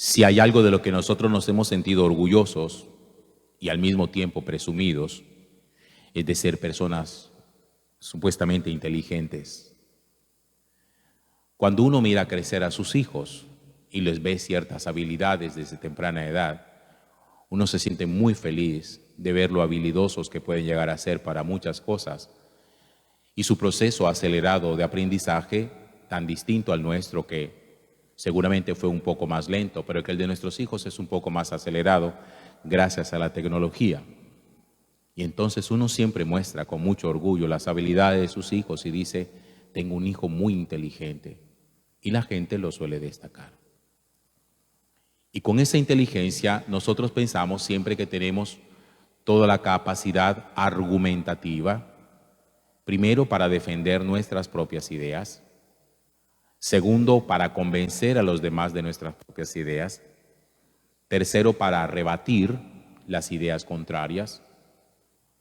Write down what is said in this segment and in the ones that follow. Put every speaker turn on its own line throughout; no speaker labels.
Si hay algo de lo que nosotros nos hemos sentido orgullosos y al mismo tiempo presumidos, es de ser personas supuestamente inteligentes. Cuando uno mira crecer a sus hijos y les ve ciertas habilidades desde temprana edad, uno se siente muy feliz de ver lo habilidosos que pueden llegar a ser para muchas cosas y su proceso acelerado de aprendizaje, tan distinto al nuestro, que seguramente fue un poco más lento, pero que el de nuestros hijos es un poco más acelerado gracias a la tecnología. Y entonces uno siempre muestra con mucho orgullo las habilidades de sus hijos y dice, tengo un hijo muy inteligente. Y la gente lo suele destacar. Y con esa inteligencia nosotros pensamos siempre que tenemos toda la capacidad argumentativa, primero para defender nuestras propias ideas, segundo para convencer a los demás de nuestras propias ideas, tercero para rebatir las ideas contrarias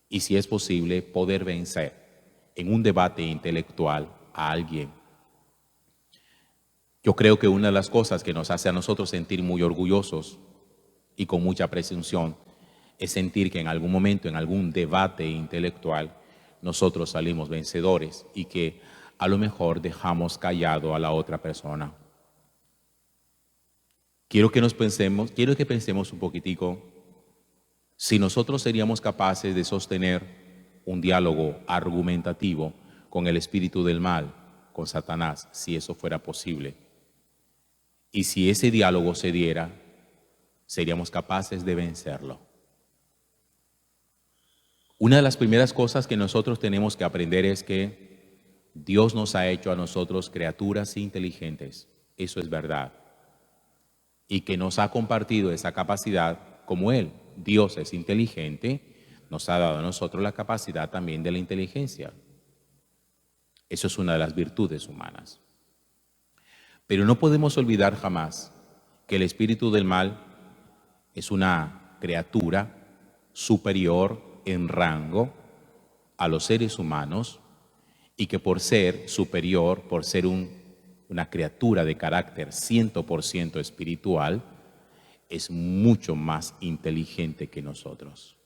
y, si es posible, poder vencer en un debate intelectual a alguien. Yo creo que una de las cosas que nos hace a nosotros sentir muy orgullosos y con mucha presunción es sentir que en algún momento, en algún debate intelectual, nosotros salimos vencedores y que a lo mejor dejamos callado a la otra persona. Quiero que pensemos un poquitico si nosotros seríamos capaces de sostener un diálogo argumentativo con el espíritu del mal, con Satanás, si eso fuera posible. Y si ese diálogo se diera, seríamos capaces de vencerlo. Una de las primeras cosas que nosotros tenemos que aprender es que Dios nos ha hecho a nosotros criaturas inteligentes. Eso es verdad. Y que nos ha compartido esa capacidad como Él. Dios es inteligente, nos ha dado a nosotros la capacidad también de la inteligencia. Eso es una de las virtudes humanas. Pero no podemos olvidar jamás que el espíritu del mal es una criatura superior en rango a los seres humanos y que por ser superior, por ser una criatura de carácter 100% espiritual, es mucho más inteligente que nosotros.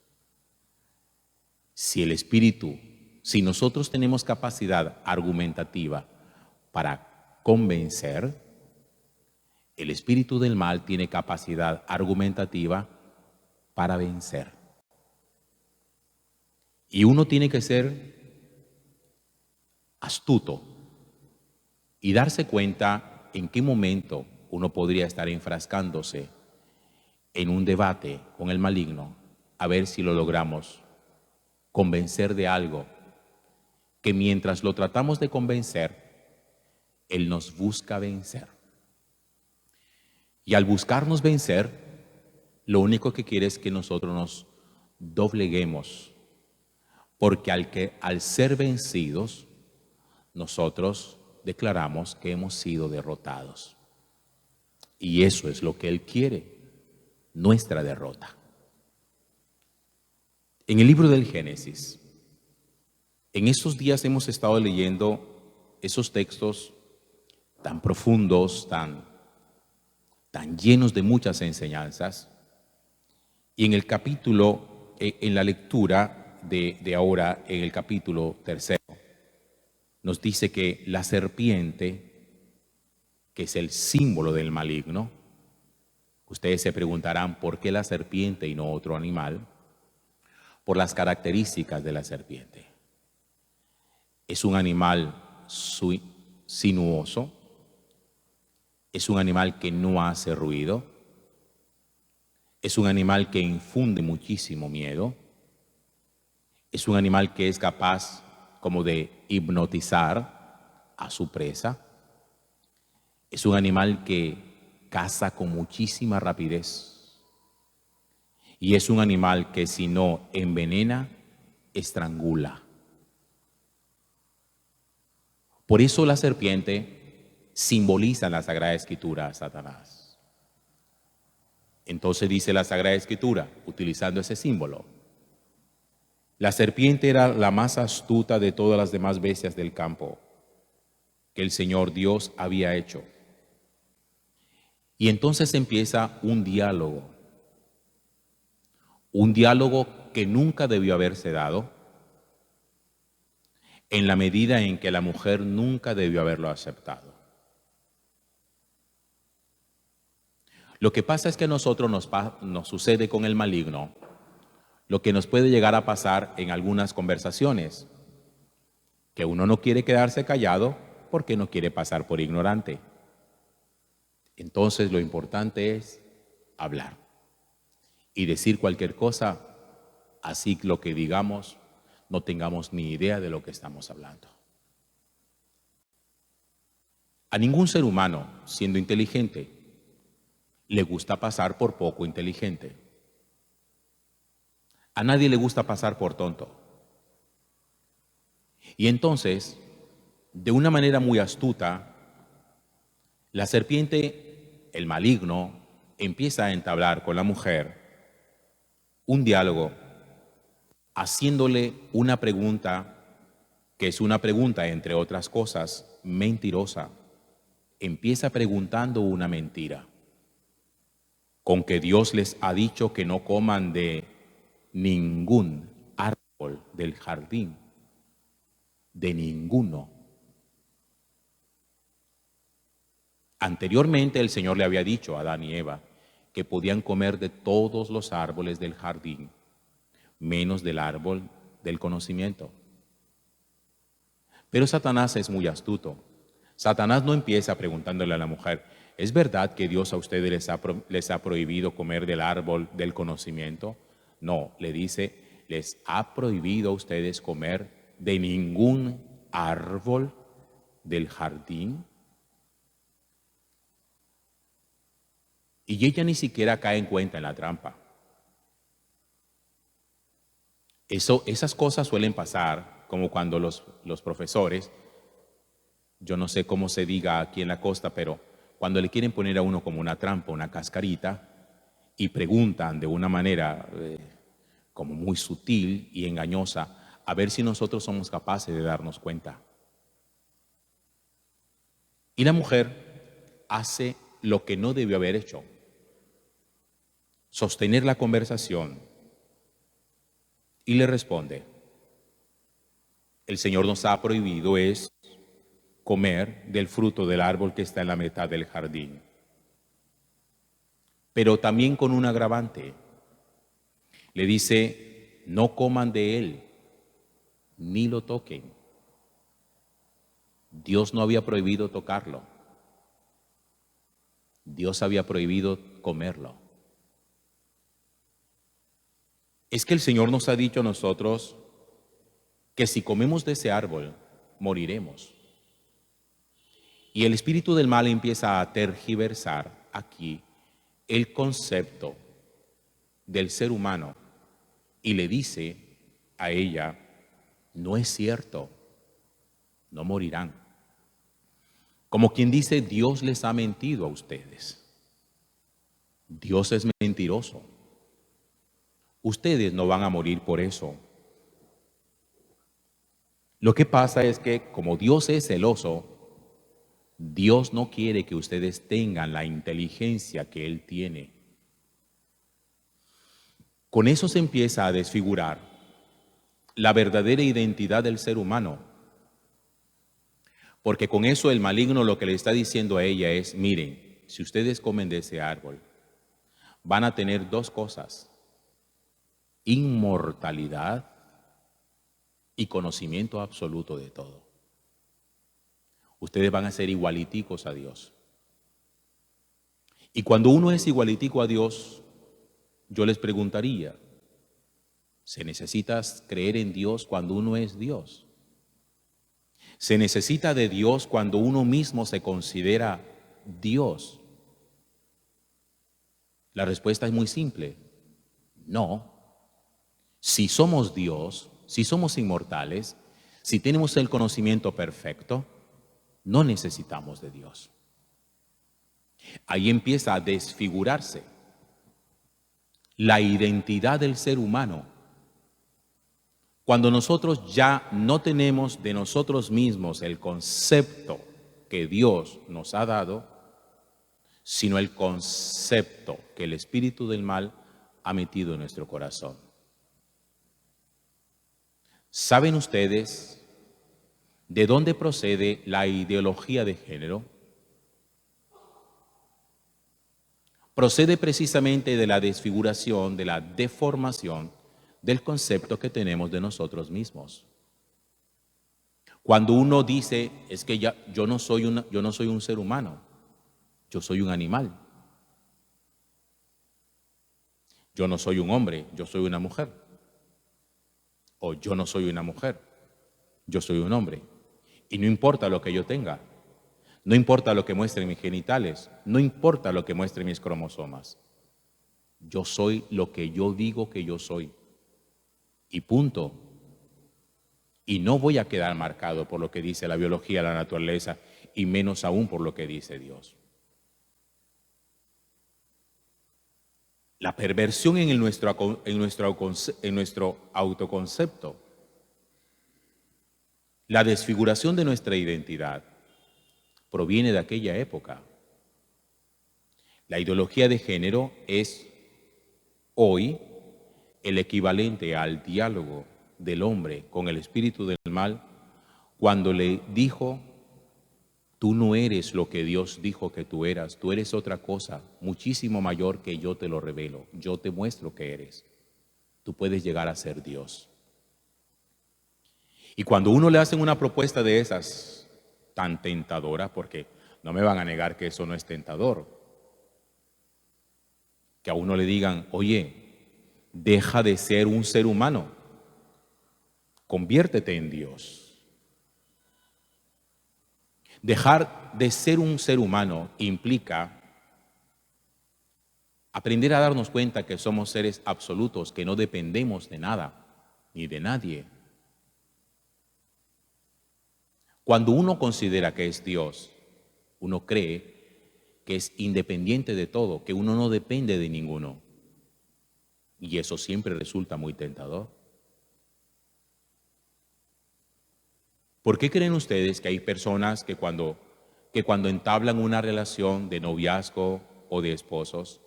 Si nosotros tenemos capacidad argumentativa para convencer, el espíritu del mal tiene capacidad argumentativa para vencer. Y uno tiene que ser astuto y darse cuenta en qué momento uno podría estar enfrascándose en un debate con el maligno, a ver si lo logramos convencer de algo que mientras lo tratamos de convencer, él nos busca vencer. Y al buscarnos vencer, lo único que quiere es que nosotros nos dobleguemos, porque al ser vencidos, nosotros declaramos que hemos sido derrotados. Y eso es lo que Él quiere, nuestra derrota. En el libro del Génesis, en estos días hemos estado leyendo esos textos tan profundos, tan llenos de muchas enseñanzas. Y en el capítulo, en la lectura de ahora, en el capítulo 3, nos dice que la serpiente, que es el símbolo del maligno, ustedes se preguntarán por qué la serpiente y no otro animal, por las características de la serpiente. Es un animal sinuoso, es un animal que no hace ruido, es un animal que infunde muchísimo miedo, es un animal que es capaz como de hipnotizar a su presa, es un animal que caza con muchísima rapidez y es un animal que si no envenena, estrangula. Por eso la serpiente simboliza en la Sagrada Escritura a Satanás. Entonces dice la Sagrada Escritura, utilizando ese símbolo: la serpiente era la más astuta de todas las demás bestias del campo que el Señor Dios había hecho. Y entonces empieza un diálogo que nunca debió haberse dado, en la medida en que la mujer nunca debió haberlo aceptado. Lo que pasa es que a nosotros nos sucede con el maligno lo que nos puede llegar a pasar en algunas conversaciones, que uno no quiere quedarse callado porque no quiere pasar por ignorante. Entonces lo importante es hablar y decir cualquier cosa, así lo que digamos no tengamos ni idea de lo que estamos hablando. A ningún ser humano, siendo inteligente, le gusta pasar por poco inteligente. A nadie le gusta pasar por tonto. Y entonces, de una manera muy astuta, la serpiente, el maligno, empieza a entablar con la mujer un diálogo, haciéndole una pregunta, que es una pregunta, entre otras cosas, mentirosa. Empieza preguntando una mentira, con que Dios les ha dicho que no coman de ningún árbol del jardín, de ninguno. Anteriormente el Señor le había dicho a Adán y Eva que podían comer de todos los árboles del jardín, menos del árbol del conocimiento. Pero Satanás es muy astuto. Satanás no empieza preguntándole a la mujer, ¿es verdad que Dios a ustedes les ha prohibido comer del árbol del conocimiento? No, le dice, les ha prohibido a ustedes comer de ningún árbol del jardín. Y ella ni siquiera cae en cuenta en la trampa. Esas cosas suelen pasar, como cuando los profesores, yo no sé cómo se diga aquí en la costa, pero cuando le quieren poner a uno como una trampa, una cascarita, y preguntan de una manera como muy sutil y engañosa, a ver si nosotros somos capaces de darnos cuenta. Y la mujer hace lo que no debió haber hecho: sostener la conversación, y le responde, el Señor nos ha prohibido es comer del fruto del árbol que está en la mitad del jardín, pero también con un agravante. Le dice, no coman de él, ni lo toquen. Dios no había prohibido tocarlo. Dios había prohibido comerlo. Es que el Señor nos ha dicho a nosotros que si comemos de ese árbol, moriremos. Y el espíritu del mal empieza a tergiversar aquí el concepto del ser humano y le dice a ella, no es cierto, no morirán. Como quien dice, Dios les ha mentido a ustedes. Dios es mentiroso. Ustedes no van a morir por eso. Lo que pasa es que como Dios es celoso, Dios no quiere que ustedes tengan la inteligencia que Él tiene. Con eso se empieza a desfigurar la verdadera identidad del ser humano. Porque con eso el maligno lo que le está diciendo a ella es, miren, si ustedes comen de ese árbol, van a tener dos cosas: inmortalidad y conocimiento absoluto de todo. Ustedes van a ser igualiticos a Dios. Y cuando uno es igualitico a Dios, yo les preguntaría, ¿se necesita creer en Dios cuando uno es Dios? ¿Se necesita de Dios cuando uno mismo se considera Dios? La respuesta es muy simple, no. Si somos Dios, si somos inmortales, si tenemos el conocimiento perfecto, no necesitamos de Dios. Ahí empieza a desfigurarse la identidad del ser humano. Cuando nosotros ya no tenemos de nosotros mismos el concepto que Dios nos ha dado, sino el concepto que el espíritu del mal ha metido en nuestro corazón. ¿Saben ustedes de dónde procede la ideología de género? Procede precisamente de la desfiguración, de la deformación del concepto que tenemos de nosotros mismos. Cuando uno dice, es que yo no soy un ser humano, yo soy un animal. Yo no soy un hombre, yo soy una mujer. O yo no soy una mujer, yo soy un hombre. Y no importa lo que yo tenga, no importa lo que muestren mis genitales, no importa lo que muestren mis cromosomas. Yo soy lo que yo digo que yo soy. Y punto. Y no voy a quedar marcado por lo que dice la biología, la naturaleza, y menos aún por lo que dice Dios. La perversión en nuestro autoconcepto, la desfiguración de nuestra identidad, proviene de aquella época. La ideología de género es hoy el equivalente al diálogo del hombre con el espíritu del mal cuando le dijo: tú no eres lo que Dios dijo que tú eras, tú eres otra cosa muchísimo mayor que yo te lo revelo, yo te muestro que eres. Tú puedes llegar a ser Dios. Y cuando uno le hacen una propuesta de esas tan tentadora, porque no me van a negar que eso no es tentador, que a uno le digan: oye, deja de ser un ser humano, conviértete en Dios. Dejar de ser un ser humano implica aprender a darnos cuenta que somos seres absolutos, que no dependemos de nada ni de nadie. Cuando uno considera que es Dios, uno cree que es independiente de todo, que uno no depende de ninguno. Y eso siempre resulta muy tentador. ¿Por qué creen ustedes que hay personas que cuando entablan una relación de noviazgo o de esposos,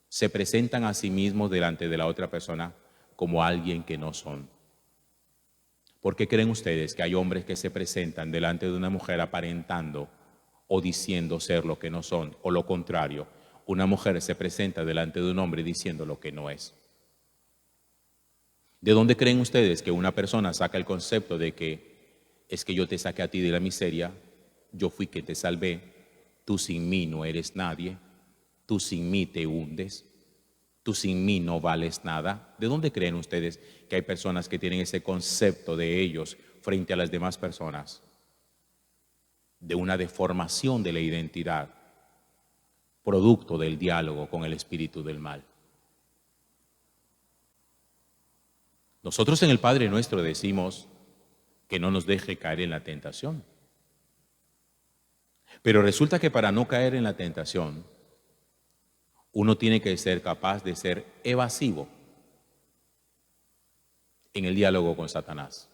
se presentan a sí mismos delante de la otra persona como alguien que no son? ¿Por qué creen ustedes que hay hombres que se presentan delante de una mujer aparentando o diciendo ser lo que no son? O lo contrario, una mujer se presenta delante de un hombre diciendo lo que no es. ¿De dónde creen ustedes que una persona saca el concepto de que es que yo te saqué a ti de la miseria, yo fui que te salvé, tú sin mí no eres nadie, tú sin mí te hundes, tú sin mí no vales nada? ¿De dónde creen ustedes que hay personas que tienen ese concepto de ellos frente a las demás personas? De una deformación de la identidad, producto del diálogo con el espíritu del mal. Nosotros en el Padre Nuestro decimos que no nos deje caer en la tentación. Pero resulta que para no caer en la tentación, uno tiene que ser capaz de ser evasivo en el diálogo con Satanás.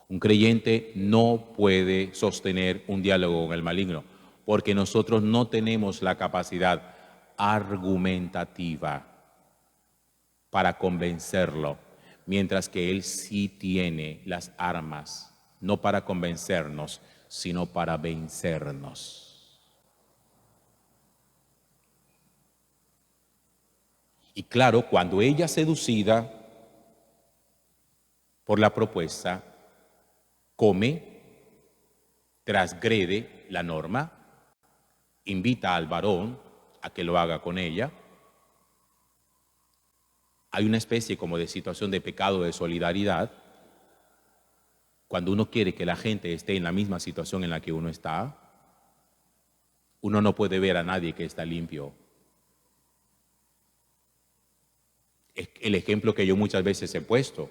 Un creyente no puede sostener un diálogo con el maligno porque nosotros no tenemos la capacidad argumentativa para convencerlo, mientras que él sí tiene las armas, no para convencernos, sino para vencernos. Y claro, cuando ella, seducida por la propuesta, come, transgrede la norma, invita al varón a que lo haga con ella, hay una especie como de situación de pecado de solidaridad. Cuando uno quiere que la gente esté en la misma situación en la que uno está, uno no puede ver a nadie que está limpio. Es el ejemplo que yo muchas veces he puesto,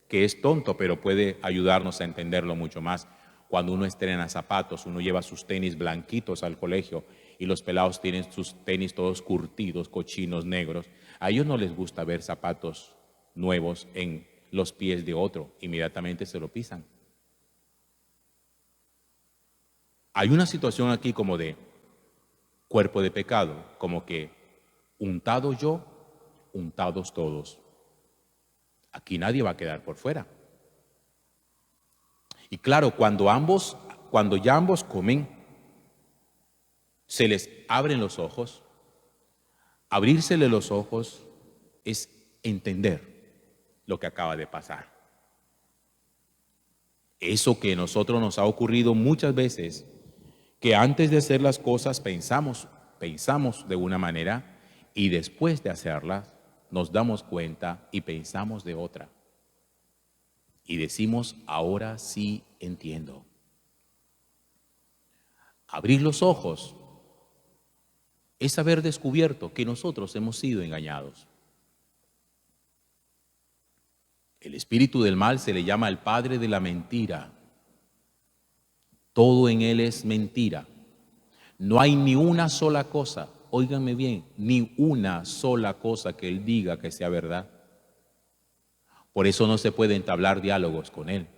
que es tonto, pero puede ayudarnos a entenderlo mucho más. Cuando uno estrena zapatos, uno lleva sus tenis blanquitos al colegio y los pelados tienen sus tenis todos curtidos, cochinos, negros. A ellos no les gusta ver zapatos nuevos en los pies de otro, inmediatamente se lo pisan. Hay una situación aquí como de cuerpo de pecado, como que untado yo, untados todos. Aquí nadie va a quedar por fuera. Y claro, cuando ya ambos comen, se les abren los ojos. Abrírsele los ojos es entender lo que acaba de pasar. Eso que a nosotros nos ha ocurrido muchas veces, que antes de hacer las cosas pensamos de una manera y después de hacerlas nos damos cuenta y pensamos de otra. Y decimos, ahora sí entiendo. Abrir los ojos es haber descubierto que nosotros hemos sido engañados. El espíritu del mal se le llama el padre de la mentira. Todo en él es mentira. No hay ni una sola cosa, óiganme bien, ni una sola cosa que él diga que sea verdad. Por eso no se puede entablar diálogos con él,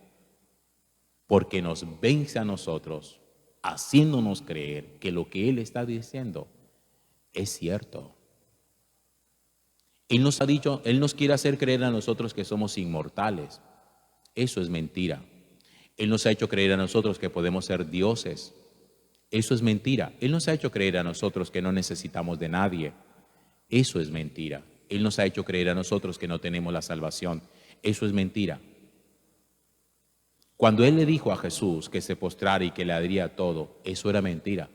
porque nos vence a nosotros, haciéndonos creer que lo que él está diciendo es cierto. Él nos ha dicho, él nos quiere hacer creer a nosotros que somos inmortales. Eso es mentira. Él nos ha hecho creer a nosotros que podemos ser dioses. Eso es mentira. Él nos ha hecho creer a nosotros que no necesitamos de nadie. Eso es mentira. Él nos ha hecho creer a nosotros que no tenemos la salvación. Eso es mentira. Cuando él le dijo a Jesús que se postrara y que le daría todo, eso era mentira.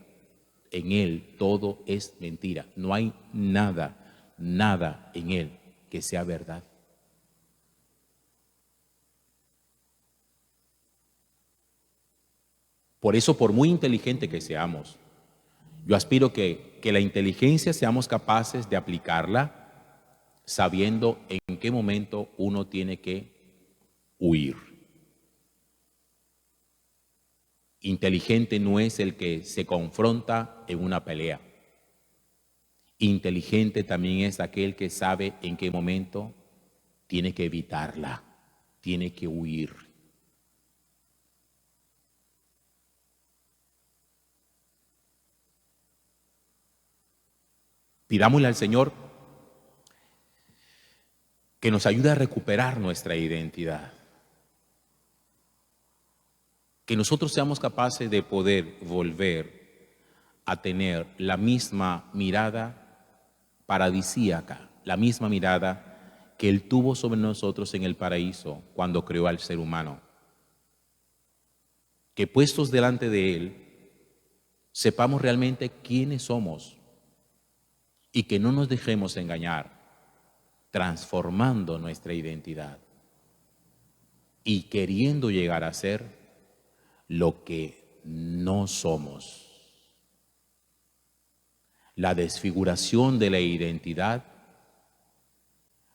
En él todo es mentira. No hay nada en él que sea verdad. Por eso, por muy inteligente que seamos, yo aspiro que la inteligencia seamos capaces de aplicarla sabiendo en qué momento uno tiene que huir. Inteligente no es el que se confronta en una pelea. Inteligente también es aquel que sabe en qué momento tiene que evitarla, tiene que huir. Pidámosle al Señor que nos ayude a recuperar nuestra identidad. Que nosotros seamos capaces de poder volver a tener la misma mirada paradisíaca, la misma mirada que Él tuvo sobre nosotros en el paraíso cuando creó al ser humano. Que puestos delante de Él, sepamos realmente quiénes somos y que no nos dejemos engañar, transformando nuestra identidad y queriendo llegar a ser lo que no somos. La desfiguración de la identidad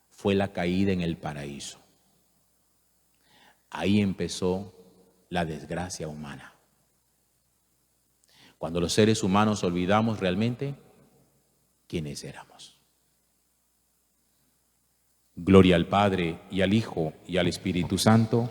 fue la caída en el paraíso. Ahí empezó la desgracia humana. Cuando los seres humanos olvidamos realmente quiénes éramos. Gloria al Padre, y al Hijo, y al Espíritu Santo,